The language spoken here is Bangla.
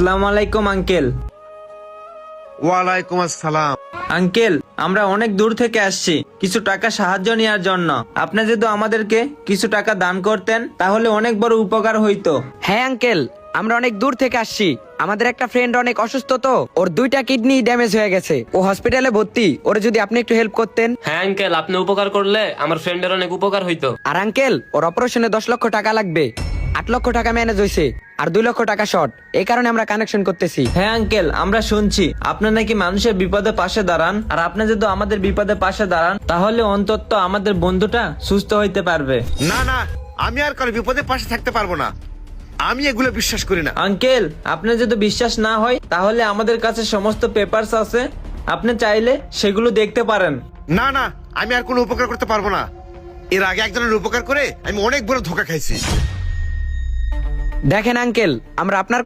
আসসালামু আলাইকুম আঙ্কেল। ওয়ালাইকুম আসসালাম। আঙ্কেল, আমরা অনেক দূর থেকে আসছি কিছু টাকা সাহায্য নেওয়ার জন্য। আপনি যদি আমাদেরকে কিছু টাকা দান করতেন তাহলে অনেক বড় উপকার হইতো। হ্যাঁ আঙ্কেল, আমরা অনেক দূর থেকে আসছি। আমাদের একটা ফ্রেন্ড অনেক অসুস্থ, তো ওর 2টা কিডনি ড্যামেজ হয়ে গেছে, ও হসপিটালে ভর্তি। ওরে যদি আপনি একটু হেল্প করতেন। হ্যাঁ আঙ্কেল, আপনি উপকার করলে আমার ফ্রেন্ডের অনেক উপকার হইতো। আর আঙ্কেল, ওর অপারেশনে 10 লক্ষ টাকা লাগবে। 8 লক্ষ টাকা ম্যানেজ হয়েছে, আর 2 লক্ষ টাকা শর্ট। এই কারণে আমরা কানেকশন করতেছি। হ্যাঁ আঙ্কেল, আমরা শুনছি আপনি নাকি মানুষের বিপদে পাশে দাঁড়ান। আর আপনি যদি আমাদের বিপদে পাশে দাঁড়ান তাহলে অন্তত আমাদের বন্ধুটা সুস্থ হইতে পারবে। না না, আমি আর কারো বিপদে পাশে থাকতে পারবো না। আমি এগুলো বিশ্বাস করি না। আঙ্কেল, আপনার যদি বিশ্বাস না হয় তাহলে আমাদের কাছে সমস্ত পেপারস আছে, আপনি চাইলে সেগুলো দেখতে পারেন। না না, আমি আর কোনো উপকার করতে পারবো না। এর আগে একজনের উপকার করে আমি অনেক বড় ধোকা খাইছি। দেখেন আঙ্কেল, আমরা আপনার